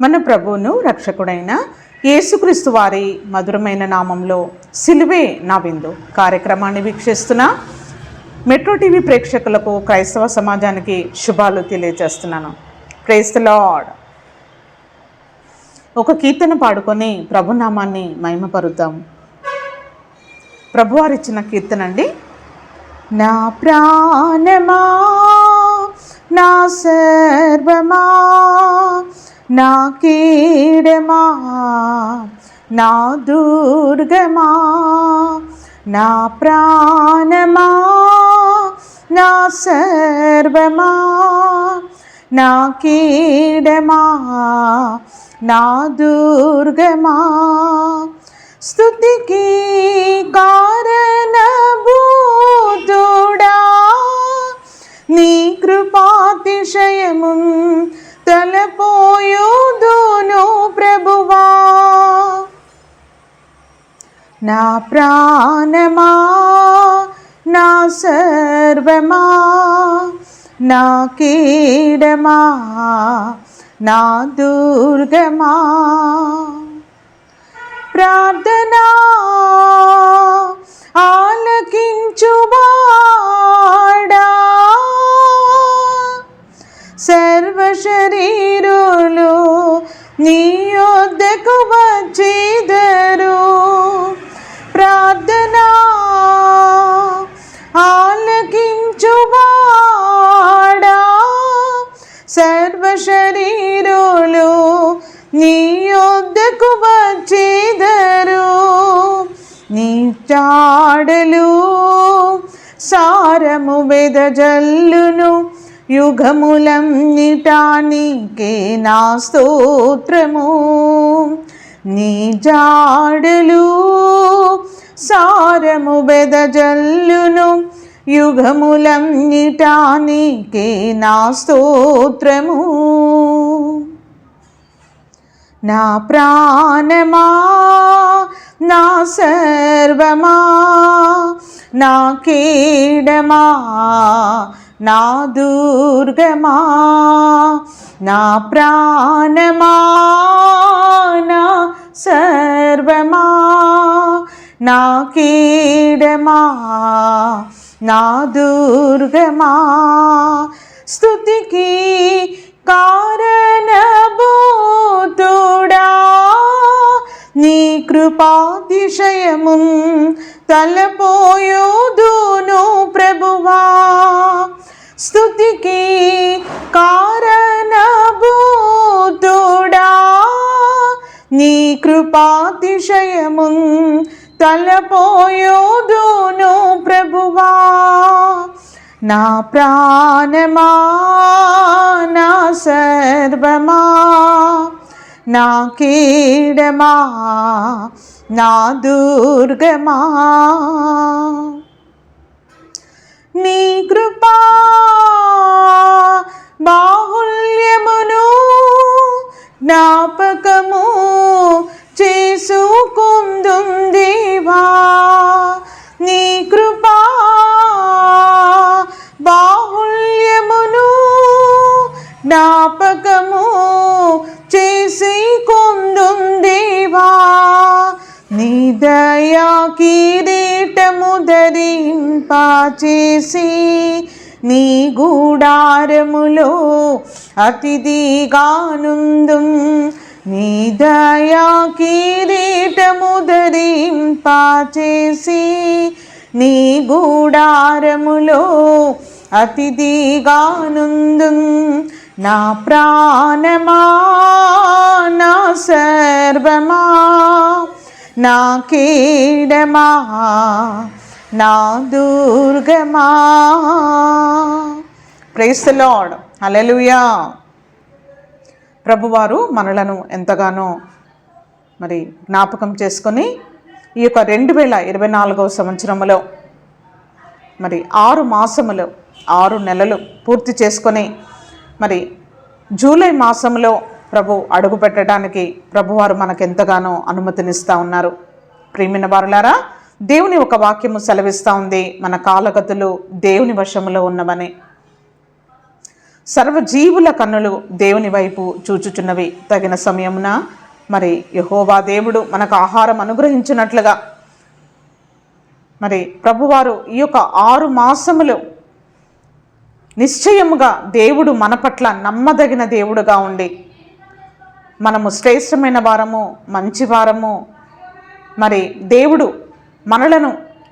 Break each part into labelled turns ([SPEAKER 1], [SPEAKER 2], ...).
[SPEAKER 1] మన ప్రభువును రక్షకుడైన యేసుక్రీస్తు వారి మధురమైన నామంలో సిలువే నా విందు కార్యక్రమాన్ని వీక్షిస్తున్న మెట్రో టీవీ ప్రేక్షకులకు, క్రైస్తవ సమాజానికి శుభాలు తెలియజేస్తున్నాను. Praise the lord. ఒక కీర్తన పాడుకొని ప్రభునామాన్ని మహిమపరుద్దాం. ప్రభువారిచ్చిన కీర్తన అండి. నా ప్రాణమా, నా సర్వమా, నా కీడమా, నా దుర్గమా, నా ప్రాణమా, నా సర్వమా, నా కీడమా, నా దుర్గమా, స్తుతికి కారణభూతుడా, నీ కృపాతిశయము తలపోయుదును ప్రభువా. నా ప్రాణమా, నా సర్వమా, నా కీడమా, నా దుర్గమా, ప్రార్థనా ఆలకించువాడా, సర్వ శరీరులు నీ యొద్దకు వచ్చెదరు. ప్రార్థనా ఆలకించువాడా, సర్వ శరీరులు నీ యొద్దకు వచ్చెదరు. నీ చాడలు సారము వెదజల్లును, యుగములన్నిటా నీకే నా స్తోత్రము. నీ జాడలు సారము వెదజల్లును, యుగములన్నిటా నీకే నా స్తోత్రము. నా ప్రాణమా, నా సర్వమా, నా కీడమా, నా దుర్గమా, నా ప్రాణమా, నా సర్వమా, నా కీడమా, నా దుర్గమా, స్తుతికి కారణభూతుడా, నీ కృపాతిశయము తలపోయుదును ప్రభువా. స్తుతికి కారణభూతుడా, నీ కృపాతిశయము తలపోయుదును ప్రభువా. నా ప్రాణమా, నా సర్వమా, నా కీడమా, నా దుర్గమా, నీ కృపా బాహుల్యమును జ్ఞాపకము చేసుకుందుం దేవా. నీ కృపా బాహుల్యమును జ్ఞాపకము చేసుకుందుం దేవా. నీ దయా కిరీటము ధరింపచేసి, నీ గూడారములో అతిథిగానుందుం. నీ దయా కిరీటము ధరింపచేసి, నీ గూడారములో అతిథిగానుందుం. నా ప్రాణమా, నా సర్వమా, నా కీడమా, నా దుర్గమా. Praise the Lord. హల్లెలూయా. ప్రభువారు మనలను ఎంతగానో జ్ఞాపకం చేసుకొని ఈ యొక్క 2024వ సంవత్సరంలో 6 మాసములు 6 నెలలు పూర్తి చేసుకొని జూలై మాసంలో ప్రభు అడుగు పెట్టడానికి ప్రభువారు మనకెంతగానో అనుమతినిస్తూ ఉన్నారు. ప్రియమైన వారులారా, దేవుని ఒక వాక్యము సెలవిస్తూ ఉంది, మన కాలగతులు దేవుని వశములో ఉన్నవని. సర్వజీవుల కన్నులు దేవుని వైపు చూచుచున్నవి. తగిన సమయమున మరి యెహోవా దేవుడు మనకు ఆహారం అనుగ్రహించినట్లుగా మరి ప్రభువారు ఈ యొక్క 6 మాసములు నిశ్చయముగా దేవుడు మన పట్ల నమ్మదగిన దేవుడుగా ఉండి మనము శ్రేష్టమైన వారము, మంచి వారము, మరి దేవుడు మనలను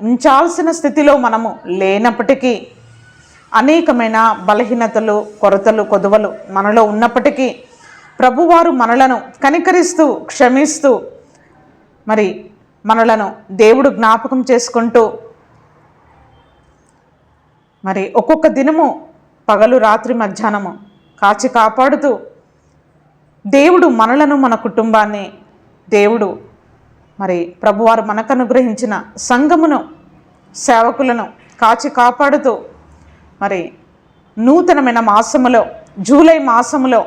[SPEAKER 1] ఉంచాల్సిన స్థితిలో మనము లేనప్పటికీ అనేకమైన బలహీనతలు, కొరతలు, కొదువలు మనలో ఉన్నప్పటికీ ప్రభువారు మనలను కనికరిస్తూ, క్షమిస్తూ, మరి మనలను దేవుడు జ్ఞాపకం చేసుకుంటూ మరి ఒక్కొక్క దినము పగలు, రాత్రి, మధ్యాహ్నము కాచి కాపాడుతూ దేవుడు మనలను, మన కుటుంబాన్ని, దేవుడు మరి ప్రభువారు మనకు అనుగ్రహించిన సంఘమును, సేవకులను కాచి కాపాడుతూ మరి నూతనమైన మాసములో, జూలై మాసములో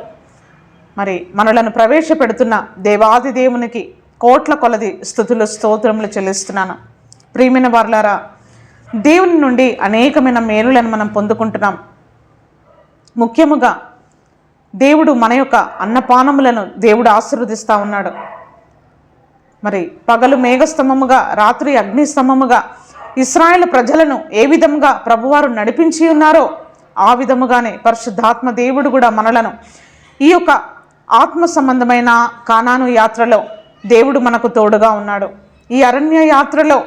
[SPEAKER 1] మరి మనలను ప్రవేశపెడుతున్న దేవాది దేవునికి కోట్ల కొలది స్తుతులు, స్తోత్రములు చెల్లిస్తున్నాను. ప్రియమైన వారలారా, దేవుని నుండి అనేకమైన మేలులను మనం పొందుకుంటున్నాం. ముఖ్యముగా దేవుడు మన యొక్క అన్నపానములను దేవుడు ఆశీర్వదిస్తూ ఉన్నాడు. మరి పగలు మేఘస్తంభముగా, రాత్రి అగ్నిస్తంభముగా ఇశ్రాయేలు ప్రజలను ఏ విధముగా ప్రభువారు నడిపించి ఉన్నారో ఆ విధముగానే పరిశుద్ధాత్మ దేవుడు కూడా మనలను ఈ యొక్క ఆత్మ సంబంధమైన కానాను యాత్రలో దేవుడు మనకు తోడుగా ఉన్నాడు. ఈ అరణ్య యాత్రలో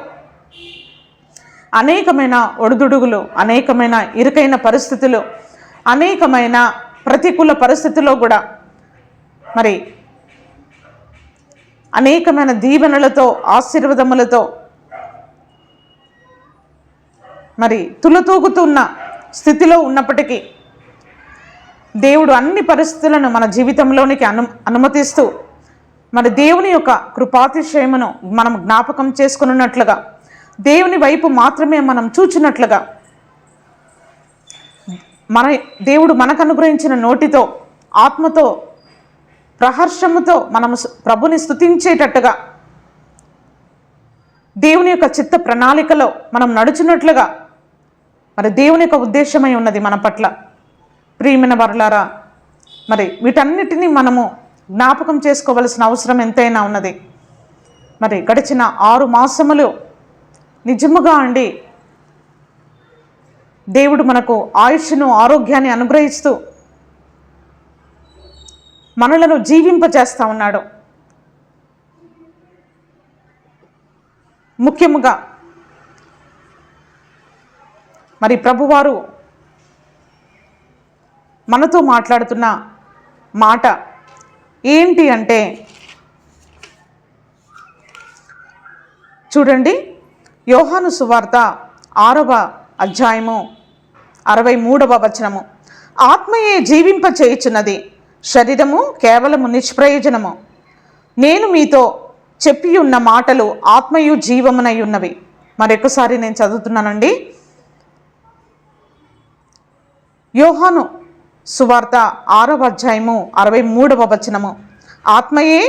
[SPEAKER 1] అనేకమైన ఒడిదుడుగులు, అనేకమైన ఇరుకైన పరిస్థితులు, అనేకమైన ప్రతికూల పరిస్థితుల్లో కూడా మరి అనేకమైన దీవెనలతో, ఆశీర్వాదములతో మరి తులతూగుతున్న స్థితిలో ఉన్నప్పటికీ దేవుడు అన్ని పరిస్థితులను మన జీవితంలోనికి అనుమతిస్తూ మరి దేవుని యొక్క కృపాతిశయమును మనం జ్ఞాపకం చేసుకున్నట్లుగా, దేవుని వైపు మాత్రమే మనం చూచినట్లుగా, మన దేవుడు మనకు అనుగ్రహించిన నోటితో, ఆత్మతో, ప్రహర్షముతో మనము ప్రభుని స్తుతించేటట్టుగా, దేవుని యొక్క చిత్త ప్రణాళికలో మనం నడుచున్నట్లుగా మరి దేవుని యొక్క ఉద్దేశమై ఉన్నది మన పట్ల. ప్రియమైన వారలారా, మరి వీటన్నిటినీ మనము జ్ఞాపకం చేసుకోవలసిన అవసరం ఎంతైనా ఉన్నది. మరి గడిచిన 6 మాసములు నిజముగా అండి దేవుడు మనకు ఆయుష్ను, ఆరోగ్యాన్ని అనుగ్రహిస్తూ మనలను జీవింపచేస్తూ ఉన్నాడు. ముఖ్యముగా మరి ప్రభువారు మనతో మాట్లాడుతున్న మాట ఏంటి అంటే, చూడండి, యోహాను సువార్త 6వ అధ్యాయము 63వ వచనము. ఆత్మయే జీవింప చేయుచున్నది, శరీరము కేవలము నిష్ప్రయోజనము. నేను మీతో చెప్పి ఉన్న మాటలు ఆత్మయు జీవమునై ఉన్నవి. మరొకసారి నేను చదువుతున్నానండి. యోహాను సువార్త 6వ అధ్యాయము 63వ వచనము. ఆత్మయే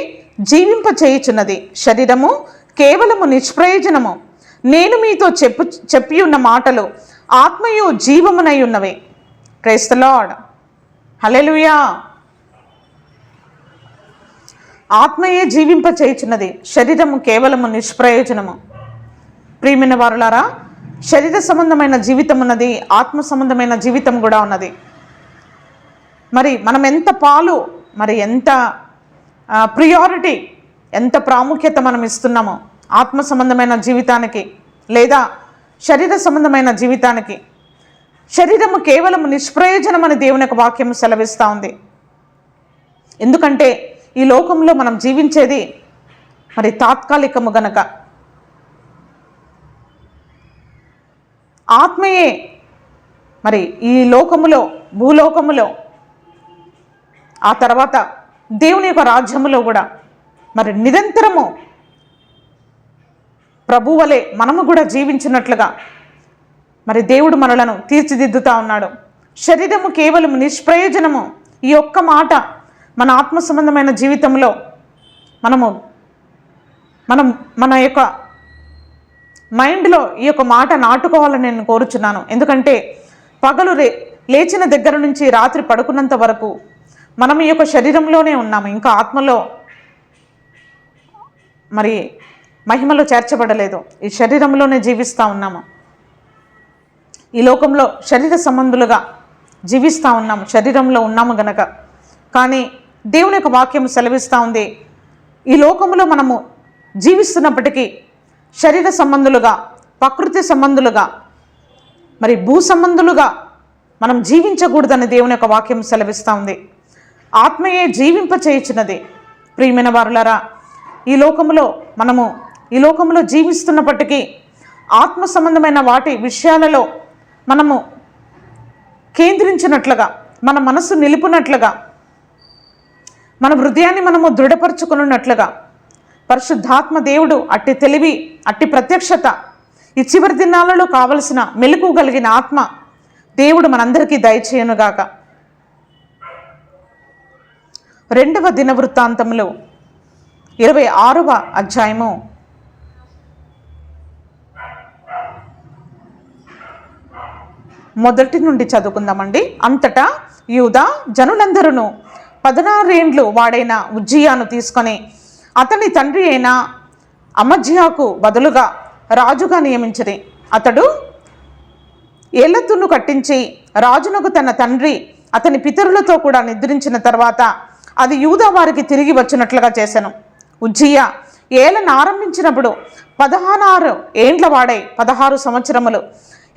[SPEAKER 1] జీవింప చేయుచున్నది, శరీరము కేవలము నిష్ప్రయోజనము. నేను మీతో చెప్పి ఉన్న మాటలు ఆత్మయు జీవమునై ఉన్నవి. Praise the Lord. హల్లెలూయా. ఆత్మయే జీవింప చేయుచున్నది, శరీరము కేవలము నిష్ప్రయోజనము. ప్రియమైన వారులారా, శరీర సంబంధమైన జీవితం ఉన్నది, ఆత్మ సంబంధమైన జీవితం కూడా ఉన్నది. మరి మనం ఎంత పాలు, మరి ఎంత ప్రియారిటీ, ఎంత ప్రాముఖ్యత మనం ఇస్తున్నామో ఆత్మ సంబంధమైన జీవితానికి లేదా శరీర సంబంధమైన జీవితానికి. శరీరము కేవలం నిష్ప్రయోజనమని దేవుని యొక్క వాక్యం సెలవిస్తూ ఉంది. ఎందుకంటే ఈ లోకంలో మనం జీవించేది మరి తాత్కాలికము గనక. ఆత్మయే మరి ఈ లోకములో, భూలోకములో, ఆ తర్వాత దేవుని యొక్క రాజ్యములో కూడా మరి నిరంతరము ప్రభువలే మనము కూడా జీవించినట్లుగా మరి దేవుడు మనలను తీర్చిదిద్దుతా ఉన్నాడు. శరీరము కేవలం నిష్ప్రయోజనము. ఈ ఒక్క మాట మన ఆత్మ సంబంధమైన జీవితంలో మన యొక్క మైండ్లో ఈ యొక్క మాట నాటుకోవాలని నేను కోరుచున్నాను. ఎందుకంటే పగలు లేచిన దగ్గర నుంచి రాత్రి పడుకున్నంత వరకు మనం ఈ యొక్క శరీరంలోనే ఉన్నాము, ఇంకా ఆత్మలో మరి మహిమలో చేర్చబడలేదు. ఈ శరీరంలోనే జీవిస్తూ ఉన్నాము. ఈ లోకంలో శరీర సంబంధులుగా జీవిస్తూ ఉన్నాము, శరీరంలో ఉన్నాము గనక. కానీ దేవుని యొక్క వాక్యం సెలవిస్తూ ఉంది, ఈ లోకంలో మనము జీవిస్తున్నప్పటికీ శరీర సంబంధులుగా, ప్రకృతి సంబంధులుగా, మరి భూ సంబంధులుగా మనం జీవించకూడదని దేవుని యొక్క వాక్యం సెలవిస్తూ ఉంది. ఆత్మయే జీవింపచేయుచున్నది. ప్రియమైన వారులారా, ఈ లోకంలో జీవిస్తున్నప్పటికీ ఆత్మ సంబంధమైన వాటి విషయాలలో మనము కేంద్రించినట్లుగా, మన మనసు నిలుపునట్లుగా, మన హృదయాన్ని మనము దృఢపరుచుకున్నట్లుగా పరిశుద్ధాత్మ దేవుడు అట్టి తెలివి, అట్టి ప్రత్యక్షత, ఈ చివరి దినాలలో కావలసిన మెలకు కలిగిన ఆత్మ దేవుడు మనందరికీ దయచేయునుగాక. 2వ దినవృత్తాంతములు 26వ అధ్యాయము 1 నుండి చదువుకుందామండి. అంతటా యూదా జనులందరూ 16 ఏండ్లు వాడైన ఉజ్జియాను తీసుకొని అతని తండ్రి అయిన అమజ్యాకు బదులుగా రాజుగా నియమించిరి. అతడు ఏలతును కట్టించి రాజునకు తన తండ్రి అతని పితరులతో కూడా నిద్రించిన తర్వాత అది యూదా వారికి తిరిగి వచ్చినట్లుగా చేశాను. ఉజ్జియా ఏలను ఆరంభించినప్పుడు 16 ఏండ్ల వాడై 16 సంవత్సరములు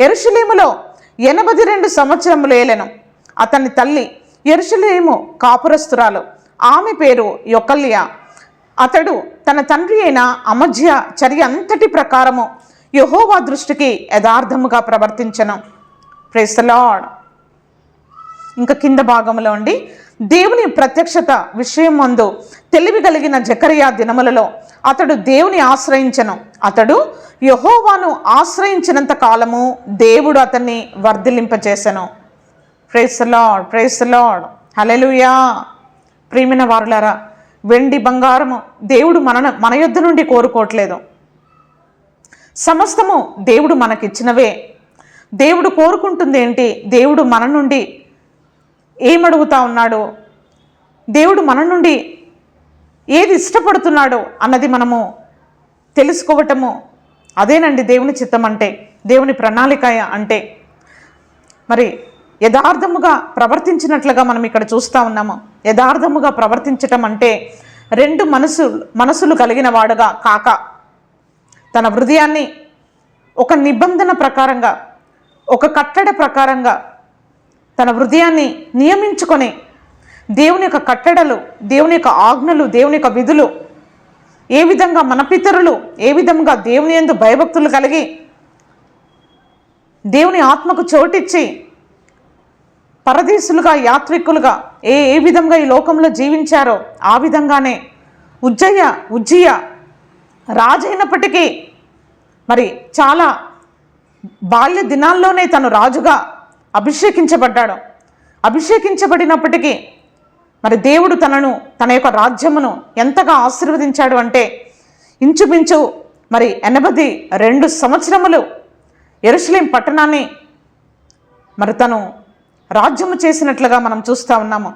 [SPEAKER 1] యెరూషలేములో 82 సంవత్సరములు ఏలెను. అతని తల్లి యెరూషలేము కాపురస్తురాలు, ఆమె పేరు యొకల్యా. అతడు తన తండ్రి అయిన అమజ్యా చర్య అంతటి ప్రకారము యెహోవా దృష్టికి యథార్థముగా ప్రవర్తించెను. Praise the lord. ఇంకా కింద భాగంలో ఉండి, దేవుని ప్రత్యక్షత విషయం మందు తెలివి కలిగిన జకరియా దినములలో అతడు దేవుని ఆశ్రయించెను. అతడు యెహోవాను ఆశ్రయించినంత కాలము దేవుడు అతన్ని వర్ధిల్లింపచేసెను. Praise the Lord, praise the Lord, hallelujah. ప్రియమైన వారులారా, వెండి బంగారము దేవుడు మన యొద్ద నుండి కోరుకోవట్లేదు. సమస్తము దేవుడు మనకిచ్చినవే. దేవుడు కోరుకుంటుంది ఏంటి? దేవుడు మన నుండి ఏమడుగుతా ఉన్నాడు, దేవుడు మన నుండి ఏది ఇష్టపడుతున్నాడో అన్నది మనము తెలుసుకోవటము, అదేనండి దేవుని చిత్తం అంటే, దేవుని ప్రణాళిక అంటే. మరి యథార్థముగా ప్రవర్తించినట్లుగా మనం ఇక్కడ చూస్తూ ఉన్నాము. యథార్థముగా ప్రవర్తించటం అంటే 2 మనసులు కలిగిన వాడుగా కాక, తన హృదయాన్ని ఒక నిబంధన ప్రకారంగా, ఒక కట్టడ ప్రకారంగా తన హృదయాన్ని నియమించుకొని దేవుని యొక్క కట్టడలు, దేవుని యొక్క ఆజ్ఞలు, దేవుని యొక్క విధులు, ఏ విధంగా మన పితరులు ఏ విధంగా దేవుని యందు భయభక్తులు కలిగి దేవుని ఆత్మకు చోటిచ్చి పరదేశులుగా, యాత్రికులుగా ఏ విధంగా ఈ లోకంలో జీవించారో ఆ విధంగానే ఉజ్జియా రాజైనప్పటికీ మరి చాలా బాల్య దినాల్లోనే తను రాజుగా అభిషేకించబడ్డాడు. అభిషేకించబడినప్పటికీ మరి దేవుడు తన యొక్క రాజ్యమును ఎంతగా ఆశీర్వదించాడు అంటే, ఇంచుమించు మరి 82 సంవత్సరములు యెరూషలేం పట్టణాన్ని మరి తను రాజ్యము చేసినట్లుగా మనం చూస్తూ ఉన్నాము.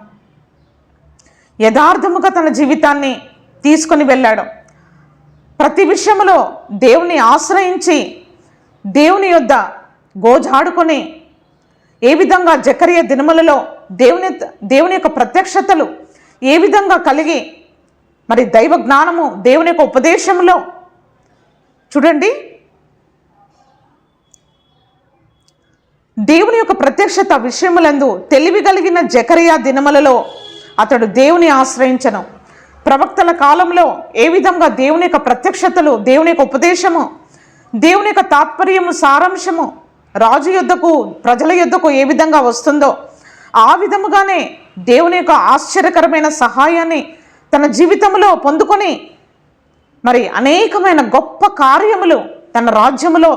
[SPEAKER 1] యథార్థముగా తన జీవితాన్ని తీసుకొని వెళ్ళాడు. ప్రతి విషయంలో దేవుని ఆశ్రయించి దేవుని యొద్ద గోజాడుకొని, ఏ విధంగా జకరియా దినములలో దేవుని యొక్క ప్రత్యక్షతలు ఏ విధంగా కలిగి, మరి దైవ జ్ఞానము దేవుని యొక్క ఉపదేశంలో చూడండి, దేవుని యొక్క ప్రత్యక్షత విషయములందు తెలివి కలిగిన జకరియా దినములలో అతడు దేవుని ఆశ్రయించను. ప్రవక్తల కాలంలో ఏ విధంగా దేవుని యొక్క ప్రత్యక్షతలు, దేవుని యొక్క ఉపదేశము, దేవుని యొక్క తాత్పర్యము, సారాంశము రాజు యొద్దకు, ప్రజల యొద్దకు ఏ విధంగా వస్తుందో ఆ విధముగానే దేవుని యొక్క ఆశ్చర్యకరమైన సహాయాన్ని తన జీవితంలో పొందుకొని మరి అనేకమైన గొప్ప కార్యములు తన రాజ్యములో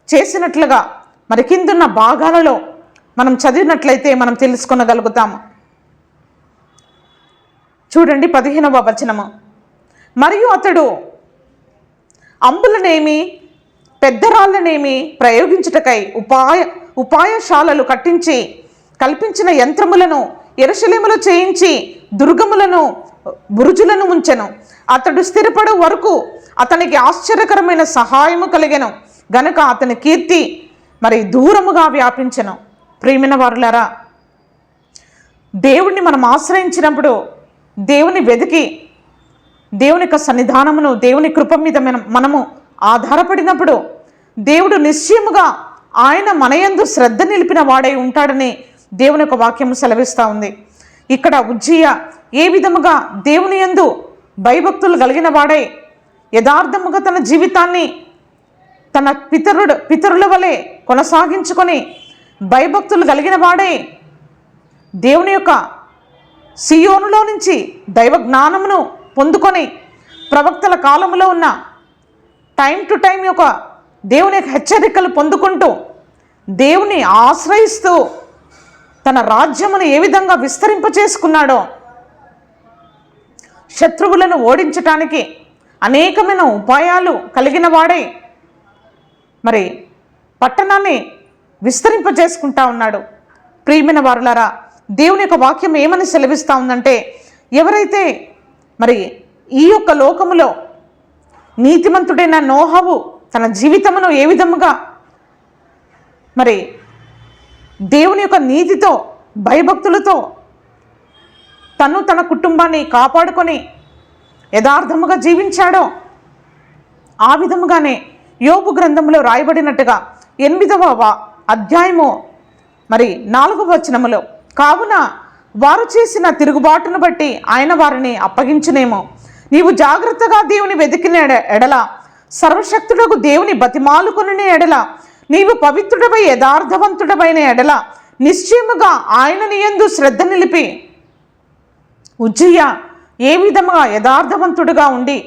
[SPEAKER 1] చేసినట్లుగా మరి కిందున్న భాగాలలో మనం చదివినట్లయితే మనం తెలుసుకొనగలుగుతాము. చూడండి 15వ వచనము. మరియు అతడు అంబులనేమి పెద్దరాళ్ళనేమి ప్రయోగించుటకై ఉపాయశాలలు కట్టించి కల్పించిన యంత్రములను యెరూషలేములో చేయించి దుర్గములను బురుజులను ఉంచెను. అతడు స్థిరపడు వరకు అతనికి ఆశ్చర్యకరమైన సహాయము కలిగెను గనుక అతని కీర్తి మరి దూరముగా వ్యాపించెను. ప్రియమైన వారులారా, దేవుణ్ణి మనం ఆశ్రయించినప్పుడు, దేవుని వెతికి దేవుని యొక్క సన్నిధానమును, దేవుని కృప మీద మనము ఆధారపడినప్పుడు దేవుడు నిశ్చయముగా ఆయన మనయందు శ్రద్ధ నిలిపిన వాడై ఉంటాడని దేవుని యొక్క వాక్యం సెలవిస్తూ ఉంది. ఇక్కడ ఉజ్జియా ఏ విధముగా దేవుని యందు భయభక్తులు కలిగిన వాడై యథార్థముగా తన జీవితాన్ని తన పితరుల వలె కొనసాగించుకొని భయభక్తులు కలిగిన వాడై దేవుని యొక్క సియోనులో నుంచి దైవ జ్ఞానమును పొందుకొని ప్రవక్తల కాలంలో ఉన్న టైం టు టైం యొక్క దేవుని యొక్క హెచ్చరికలు పొందుకుంటూ దేవుని ఆశ్రయిస్తూ తన రాజ్యమును ఏ విధంగా విస్తరింపచేసుకున్నాడో, శత్రువులను ఓడించటానికి అనేకమైన ఉపాయాలు కలిగిన వాడై మరి పట్టణాన్ని విస్తరింపజేసుకుంటా ఉన్నాడు. ప్రియమైన వారులారా, దేవుని యొక్క వాక్యం ఏమని సెలవిస్తూ ఉందంటే, ఎవరైతే మరి ఈ యొక్క లోకములో నీతిమంతుడైన నోహవు తన జీవితమును ఏ విధముగా మరి దేవుని యొక్క నీతితో భయభక్తులతో తన కుటుంబాన్ని కాపాడుకొని యథార్థముగా జీవించాడో, ఆ విధముగానే యోబు గ్రంథంలో రాయబడినట్టుగా 8వ అధ్యాయము మరి 4వ వచనములో, కావున వారు చేసిన తిరుగుబాటును బట్టి ఆయన వారిని అప్పగించునేమో, నీవు జాగ్రత్తగా దేవుని వెతికిన ఎడల, సర్వశక్తుడకు దేవుని బతిమాలుకొనిన ఎడల, నీవు పవిత్రుడవై యథార్థవంతుడవైన ఎడల, నిశ్చయముగా ఆయన నీ యందు శ్రద్ధ నిలిపి. ఉజ్జియా ఏ విధముగా యథార్థవంతుడుగా ఉండి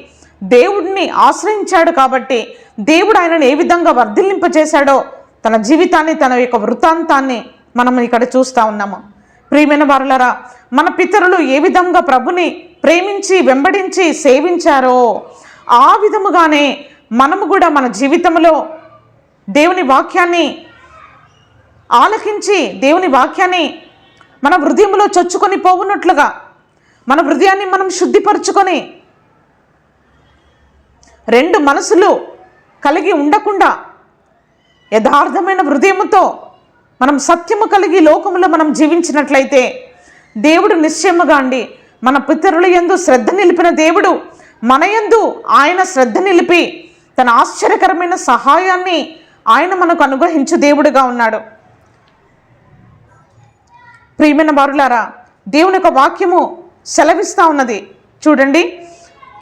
[SPEAKER 1] దేవుడిని ఆశ్రయించాడు కాబట్టి దేవుడు ఆయనను ఏ విధంగా వర్ధిల్లింపజేశాడో తన జీవితాన్ని, తన యొక్క వృత్తాంతాన్ని మనం ఇక్కడ చూస్తూ ఉన్నాము. ప్రియమైన వారులారా, మన పితరులు ఏ విధంగా ప్రభుని ప్రేమించి వెంబడించి సేవించారో ఆ విధముగానే మనము కూడా మన జీవితంలో దేవుని వాక్యాన్ని ఆలకించి దేవుని వాక్యాన్ని మన హృదయంలో చొచ్చుకొని పోవునట్లుగా మన హృదయాన్ని మనం శుద్ధిపరచుకొని రెండు మనసులు కలిగి ఉండకుండా యథార్థమైన హృదయముతో మనం సత్యము కలిగి లోకములో మనం జీవించినట్లయితే దేవుడు నిశ్చయముగా అండి మన పితరుల యందు శ్రద్ధ నిలిపిన దేవుడు మన యందు ఆయన శ్రద్ధ నిలిపి తన ఆశ్చర్యకరమైన సహాయాన్ని ఆయన మనకు అనుగ్రహించు దేవుడుగా ఉన్నాడు. ప్రియమైన వారులారా, దేవుని యొక్క వాక్యము సెలవిస్తూ ఉన్నది. చూడండి,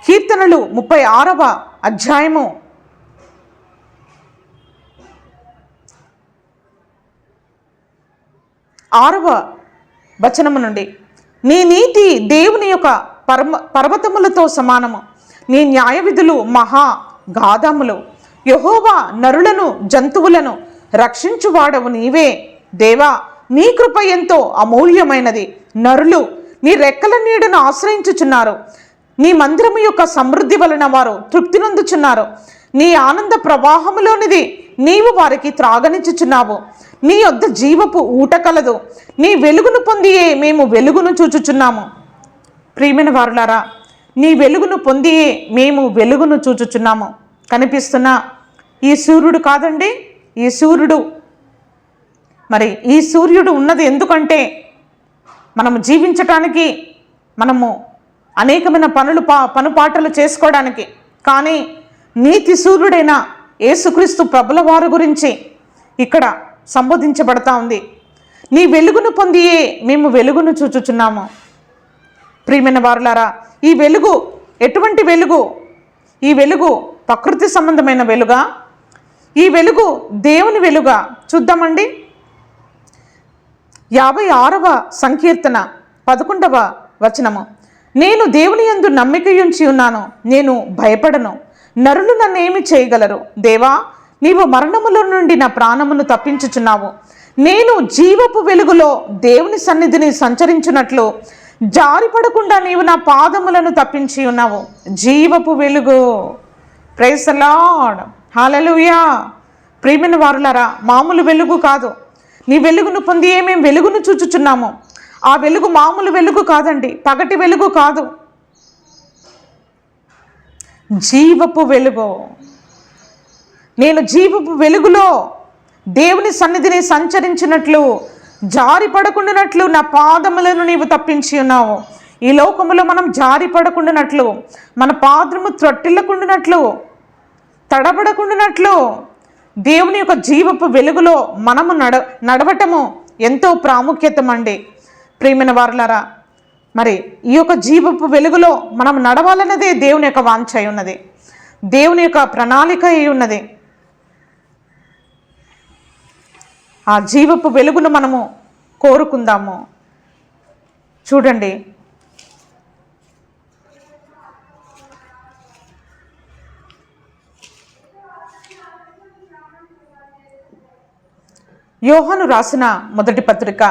[SPEAKER 1] కీర్తనలు 36వ అధ్యాయము 6వ వచనము నుండి, నీ నీతి దేవుని యొక్క పర్వతములతో సమానము, నీ న్యాయ విధులు మహా గాధములు. యెహోవా నరులను జంతువులను రక్షించువాడవు నీవే. దేవా, నీ కృప ఎంతో అమూల్యమైనది. నరులు నీ రెక్కల నీడను ఆశ్రయించుచున్నారు. నీ మందిరము యొక్క సమృద్ధి వలన వారు తృప్తి నొందుచున్నారు. నీ ఆనంద ప్రవాహములోనిది నీవు వారికి త్రాగనిచ్చుచున్నావు. నీ యొద్ద జీవపు ఊట కలదు. నీ వెలుగును పొందియే మేము వెలుగును చూచుచున్నాము. ప్రియమైన వారులారా, నీ వెలుగును పొందియే మేము వెలుగును చూచుచున్నాము. కనిపిస్తున్న ఈ సూర్యుడు కాదండి, ఈ సూర్యుడు మరి ఈ సూర్యుడు ఉన్నది ఎందుకంటే మనము జీవించటానికి, మనము అనేకమైన పనుపాటలు చేసుకోవడానికి. కానీ నీతి సూర్యుడైన యేసుక్రీస్తు ప్రభుల వారి గురించి ఇక్కడ సంబోధించబడతా ఉంది. నీ వెలుగును పొందియే మేము వెలుగును చూచుచున్నాము. ప్రియమైన వారులారా, ఈ వెలుగు ఎటువంటి వెలుగు? ఈ వెలుగు ప్రకృతి సంబంధమైన వెలుగా? ఈ వెలుగు దేవుని వెలుగా? చూద్దామండి. 56వ సంకీర్తన 11వ వచనము, నేను దేవుని యందు నమ్మిక ఉంచి ఉన్నాను, నేను భయపడను. నరులు నన్నేమి చేయగలరు? దేవా, నీవు మరణములో నుండి నా ప్రాణమును తప్పించుచున్నావు. నేను జీవపు వెలుగులో దేవుని సన్నిధిని సంచరించున్నట్లు జారిపడకుండా నీవు నా పాదములను తప్పించి ఉన్నావు. జీవపు వెలుగు. Praise the Lord. హల్లెలూయా. ప్రియమైన వారులారా, మామూలు వెలుగు కాదు. నీ వెలుగును పొంది మేము వెలుగును చూచుచున్నాము. ఆ వెలుగు మామూలు వెలుగు కాదండి, పగటి వెలుగు కాదు, జీవపు వెలుగు. నేను జీవపు వెలుగులో దేవుని సన్నిధిని సంచరించినట్లు, జారి పడకుండానట్లు నా పాదములను నీవు తప్పించి ఉన్నావు. ఈ లోకములో మనం జారి పడకుండానట్లు, మన పాదము త్రొట్టిల్లకుండానట్లు, తడబడకుండానట్లు దేవుని యొక్క జీవపు వెలుగులో మనము నడవటము ఎంతో ప్రాముఖ్యతమండి. ప్రియమైన వారులారా, మరి ఈ యొక్క జీవపు వెలుగులో మనం నడవాలన్నదే దేవుని యొక్క వాంఛ అయి ఉన్నది, దేవుని యొక్క ప్రణాళిక అయి ఉన్నది. ఆ జీవపు వెలుగును మనము కోరుకుందాము. చూడండి, యోహాను రాసిన మొదటి పత్రిక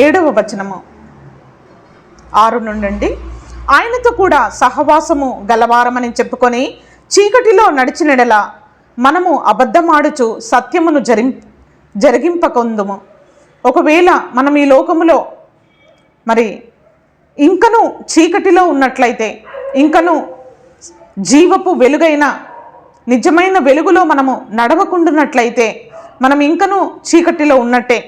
[SPEAKER 1] 7వ వచనము 6 నుండి, ఆయనతో కూడా సహవాసము గలవారమని చెప్పుకొని చీకటిలో నడిచినడల మనము అబద్ధమాడుచు సత్యమును జరిగింపకొందుము. ఒకవేళ మనం ఈ లోకములో మరి ఇంకను చీకటిలో ఉన్నట్లయితే, ఇంకను జీవపు వెలుగైన నిజమైన వెలుగులో మనము నడవకుండున్నట్లయితే మనం ఇంకను చీకటిలో ఉన్నట్టే.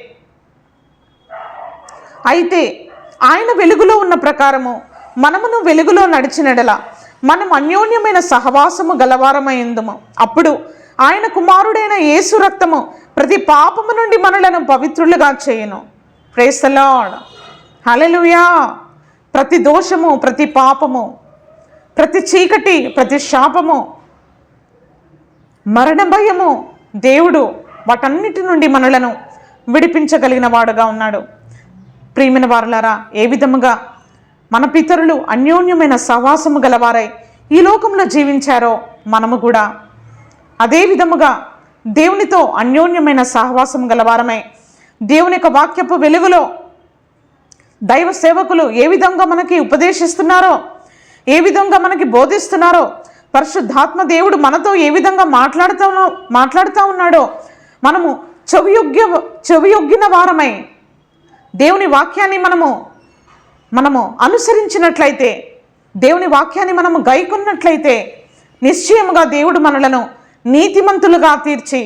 [SPEAKER 1] అయితే ఆయన వెలుగులో ఉన్న ప్రకారము మనమును వెలుగులో నడిచినడల మనం అన్యోన్యమైన సహవాసము గలవారమైందుము. అప్పుడు ఆయన కుమారుడైన యేసు రక్తము ప్రతి పాపము నుండి మనలను పవిత్రులుగా చేయును. ప్రైజ్ ది లార్డ్, హల్లెలూయా. ప్రతి దోషము, ప్రతి పాపము, ప్రతి చీకటి, ప్రతి శాపము, మరణ భయము, దేవుడు వాటన్నిటి నుండి మనలను విడిపించగలిగిన వాడుగా ఉన్నాడు. ప్రియమైన వారులారా, ఏ విధముగా మన పితరులు అన్యోన్యమైన సహవాసము గలవారై ఈ లోకంలో జీవించారో మనము కూడా అదే విధముగా దేవునితో అన్యోన్యమైన సహవాసం గలవారమై దేవుని యొక్క వాక్యపు వెలుగులో దైవ సేవకులు ఏ విధంగా మనకి ఉపదేశిస్తున్నారో, ఏ విధంగా మనకి బోధిస్తున్నారో, పరిశుద్ధాత్మ దేవుడు మనతో ఏ విధంగా మాట్లాడుతూ ఉన్నాడో మనము చెవియొగ్గిన వారమై దేవుని వాక్యాన్ని మనము అనుసరించినట్లయితే, దేవుని వాక్యాన్ని మనము గైకొన్నట్లయితే నిశ్చయముగా దేవుడు మనలను నీతిమంతులుగా తీర్చి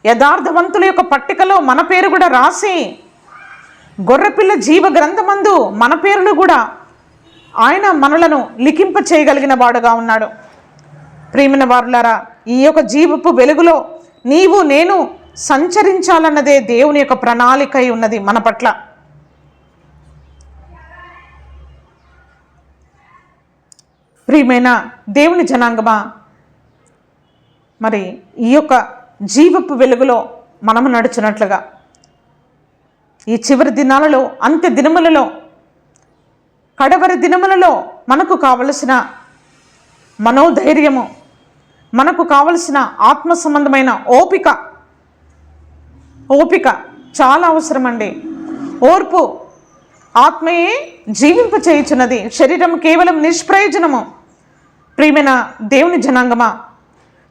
[SPEAKER 1] యథార్థవంతుల యొక్క పట్టికలో మన పేరు కూడా రాసి గొర్రెపిల్ల జీవ గ్రంథమందు మన పేరును కూడా ఆయన మనలను లిఖింప చేయగలిగిన వాడుగా ఉన్నాడు. ప్రియమైన వారులారా, ఈ యొక్క జీవపు వెలుగులో నీవు నేను సంచరించాలన్నదే దేవుని యొక్క ప్రణాళిక అయి ఉన్నది మన పట్ల. ప్రియమైన దేవుని జనాంగమా, మరి ఈ యొక్క జీవపు వెలుగులో మనము నడుచున్నట్లుగా ఈ చివరి దినాలలో, అంత్య దినములలో, కడవరి దినములలో మనకు కావలసిన మనోధైర్యము, మనకు కావలసిన ఆత్మ సంబంధమైన ఓపిక చాలా అవసరమండి. ఓర్పు ఆత్మయే జీవింప చేయుచున్నది, శరీరం కేవలం నిష్ప్రయోజనము. ప్రియమైన దేవుని జనాంగమా,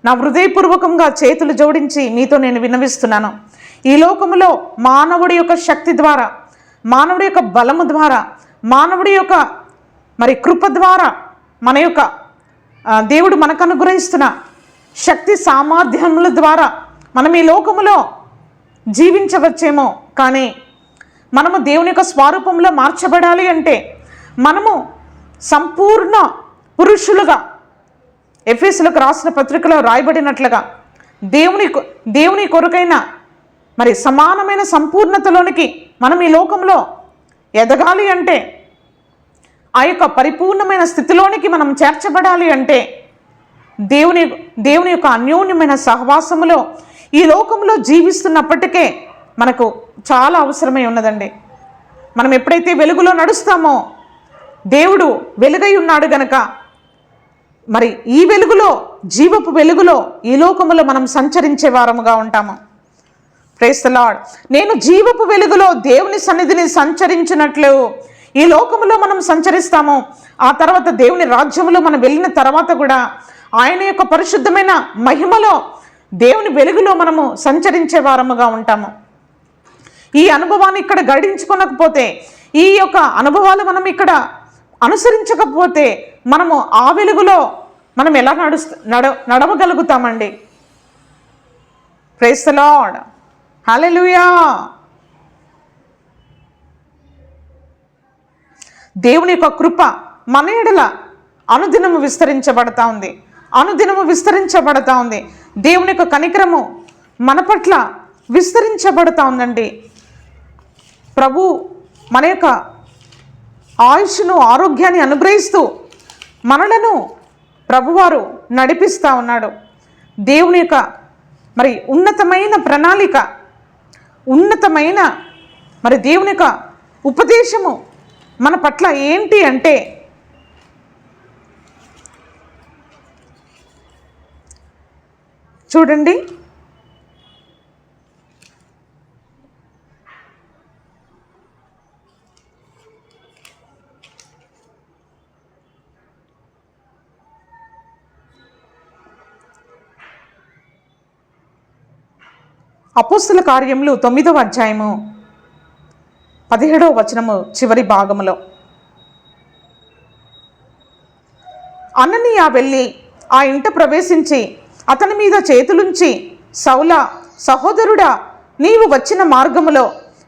[SPEAKER 1] నా హృదయపూర్వకంగా చేతులు జోడించి మీతో నేను విన్నవిస్తున్నాను. ఈ లోకములో మానవుడి యొక్క శక్తి ద్వారా, మానవుడి యొక్క బలము ద్వారా, మానవుడి యొక్క మరి కృప ద్వారా, మన యొక్క దేవుడు మనకు అనుగ్రహిస్తున్న శక్తి సామర్థ్యముల ద్వారా మనం ఈ లోకములో జీవించవచ్చేమో, కానీ మనము దేవుని యొక్క స్వరూపంలో మార్చబడాలి అంటే మనము సంపూర్ణ పురుషులుగా ఎఫెసీయులకు రాసిన పత్రికలో రాయబడినట్లుగా దేవుని కొరకైన మరి సమానమైన సంపూర్ణతలోనికి మనం ఈ లోకంలో ఎదగాలి అంటే, ఆ యొక్క పరిపూర్ణమైన స్థితిలోనికి మనం చేర్చబడాలి అంటే దేవుని యొక్క అన్యోన్యమైన సహవాసములో ఈ లోకంలో జీవిస్తున్నప్పటికే మనకు చాలా అవసరమై ఉన్నదండి. మనం ఎప్పుడైతే వెలుగులో నడుస్తామో, దేవుడు వెలుగై ఉన్నాడు గనక మరి ఈ వెలుగులో, జీవపు వెలుగులో ఈ లోకములో మనం సంచరించే వారముగా ఉంటాము. Praise the lord. నేను జీవపు వెలుగులో దేవుని సన్నిధిని సంచరించినట్లు ఈ లోకములో మనం సంచరిస్తామో, ఆ తర్వాత దేవుని రాజ్యంలో మనం వెళ్ళిన తర్వాత కూడా ఆయన యొక్క పరిశుద్ధమైన మహిమలో దేవుని వెలుగులో మనము సంచరించే వారముగా ఉంటాము. ఈ అనుభవాన్ని ఇక్కడ గడించుకోనకపోతే, ఈ యొక్క అనుభవాలు మనం ఇక్కడ అనుసరించకపోతే మనము ఆ వెలుగులో మనం ఎలా నడవగలుగుతామండి? ప్రైజ్ ది లార్డ్, హల్లెలూయా. దేవుని యొక్క కృప మన ఎడల అనుదినము విస్తరించబడతా ఉంది, అనుదినము విస్తరించబడతా ఉంది. దేవుని యొక్క కనికరము మన పట్ల విస్తరించబడతా ఉందండి. ప్రభు మన యొక్క ఆయుష్ను, ఆరోగ్యాన్ని అనుగ్రహిస్తూ మనలను ప్రభువారు నడిపిస్తూ ఉన్నాడు. దేవుని యొక్క మరి ఉన్నతమైన ప్రణాళిక, ఉన్నతమైన మరి దేవుని యొక్క ఉపదేశము మన పట్ల ఏంటి అంటే, చూడండి, అపోస్తల కార్యములు 9వ అధ్యాయము 17వ వచనము చివరి భాగములో, అననీయ వెళ్ళి ఆ ఇంట ప్రవేశించి అతని మీద చేతులుంచి, సౌలా, సహోదరుడా, నీవు వచ్చిన మార్గములో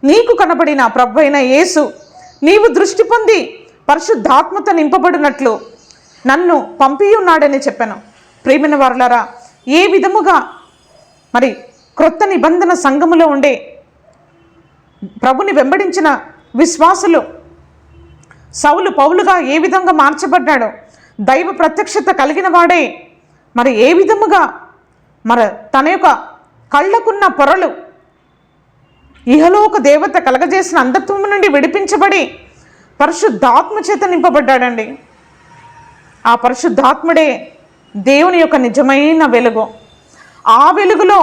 [SPEAKER 1] నీకు కనబడిన ప్రభువైన యేసు నీవు దృష్టి పొంది పరిశుద్ధాత్మతో నింపబడినట్లు నన్ను పంపియున్నాడని చెప్పాను. ప్రియమైన వారలారా, ఏ విధముగా మరి క్రొత్త నిబంధన సంఘములో ఉండే ప్రభుని వెంబడించిన విశ్వాసులు సౌలు పౌలుగా ఏ విధంగా మార్చబడ్డాడో, దైవ ప్రత్యక్షత కలిగిన వాడే మరి ఏ విధముగా మరి తన యొక్క కళ్ళకున్న పొరలు ఇహలోక దేవత కలగజేసిన అంధత్వము నుండి విడిపించబడి పరిశుద్ధాత్మ చేత నింపబడ్డాడండి. ఆ పరిశుద్ధాత్ముడే దేవుని యొక్క నిజమైన వెలుగు. ఆ వెలుగులో,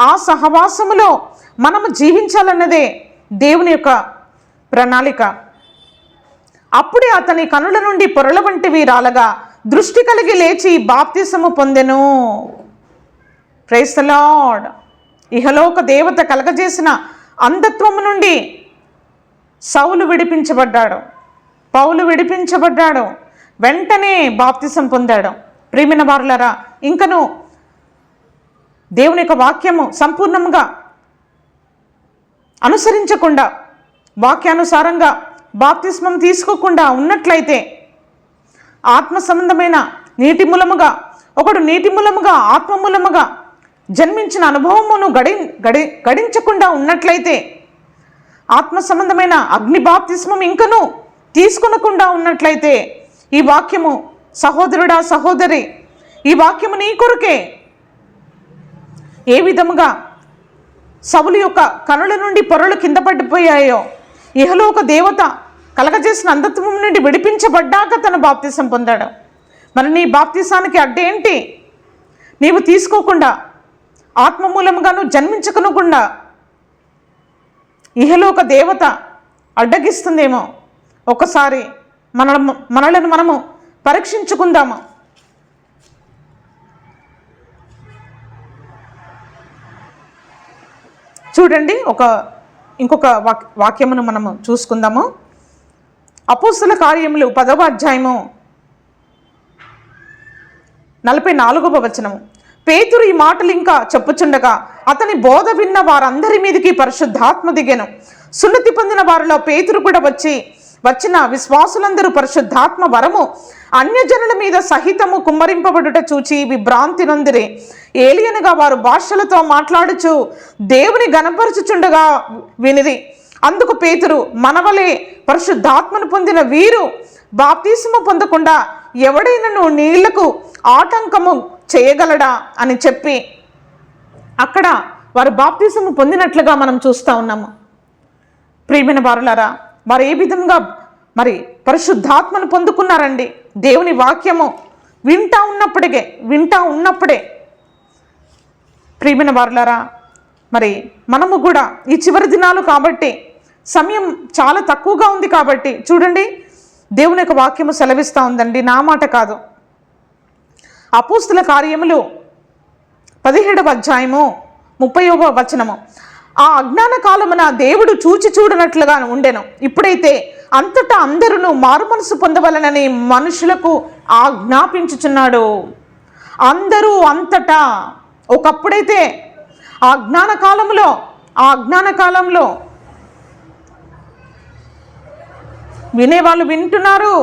[SPEAKER 1] ఆ సహవాసములో మనము జీవించాలన్నదే దేవుని యొక్క ప్రణాళిక. అప్పుడే అతని కనుల నుండి పొరల వంటివి రాలగా దృష్టి కలిగి లేచి బాప్తిసము పొందెను. Praise the lord. ఇహలోక దేవత కలగజేసిన అంధత్వము నుండి సౌలు విడిపించబడ్డాడు, పౌలు విడిపించబడ్డాడు, వెంటనే బాప్తిసం పొందాడు. ప్రియమైన వారులారా, ఇంకను దేవుని యొక్క వాక్యము సంపూర్ణంగా అనుసరించకుండా, వాక్యానుసారంగా బాప్తిస్మం తీసుకోకుండా ఉన్నట్లయితే, ఆత్మ సంబంధమైన నీటి మూలముగా, ఒకడు నీటి మూలముగా ఆత్మ మూలముగా జన్మించిన అనుభవమును గడించకుండా ఉన్నట్లయితే, ఆత్మ సంబంధమైన అగ్ని బాప్తిస్మం ఇంకనూ తీసుకొనకుండా ఉన్నట్లయితే, ఈ వాక్యము సహోదరుడా, సహోదరి, ఈ వాక్యము నీ కొరకే. ఏ విధముగా సౌలు యొక్క కనుల నుండి పొరలు కింద పడిపోయాయో, ఇహలోక దేవత కలగజేసిన అంధత్వం నుండి విడిపించబడ్డాక తన బాప్తిసం పొందాడు. మరి నీ బాప్తిసానికి అడ్డేంటి? నీవు తీసుకోకుండా, ఆత్మ మూలముగా నువ్వు జన్మించకుండా ఇహలోక దేవత అడ్డగిస్తుందేమో. ఒకసారి మనలను మనము పరీక్షించుకుందాము. చూడండి, ఇంకొక వాక్యమును మనము చూసుకుందాము. అపోస్తల కార్యములు 10వ అధ్యాయము 44వ వచనము. పేతురు ఈ మాటలు ఇంకా చెప్పుచుండగా అతని బోధ విన్న వారందరి మీదకి పరిశుద్ధాత్మ దిగెను. సున్నతి పొందిన వారిలో పేతురు కూడా వచ్చిన విశ్వాసులందరూ పరిశుద్ధాత్మ వరము అన్యజనుల మీద సహితము కుమ్మరింపబడుట చూచి విభ్రాంతి నొందిరి. ఏలియనగా వారు భాషలతో మాట్లాడుచు దేవుని గణపరచుచుండగా వినిరి. అందుకు పేతురు, మనవలే పరిశుద్ధాత్మను పొందిన వీరు బాప్తిసము పొందకుండా ఎవడైనను నీళ్లకు ఆటంకము చేయగలడా అని చెప్పి అక్కడ వారు బాప్తిసము పొందినట్లుగా మనం చూస్తూ ఉన్నాము. ప్రియమైన వారులారా, వారు ఏ విధంగా మరి పరిశుద్ధాత్మను పొందుకున్నారండి? దేవుని వాక్యము వింటా ఉన్నప్పుడే. ప్రియమైన వారులారా, మరి మనము కూడా ఈ చివరి దినాలు కాబట్టి సమయం చాలా తక్కువగా ఉంది కాబట్టి చూడండి, దేవుని యొక్క వాక్యము సెలవిస్తూ ఉందండి, నా మాట కాదు. అపోస్తుల కార్యములు 17వ అధ్యాయము 30వ వచనము. ఆ అజ్ఞాన కాలమున దేవుడు చూడనట్లుగా ఉండెను. ఇప్పుడైతే అంతటా అందరూ మారుమనసు పొందవలనని మనుషులకు ఆజ్ఞాపించుచున్నాడు. అందరూ అంతటా. ఒకప్పుడైతే ఆ అజ్ఞాన కాలంలో వినేవాళ్ళు వింటున్నారు,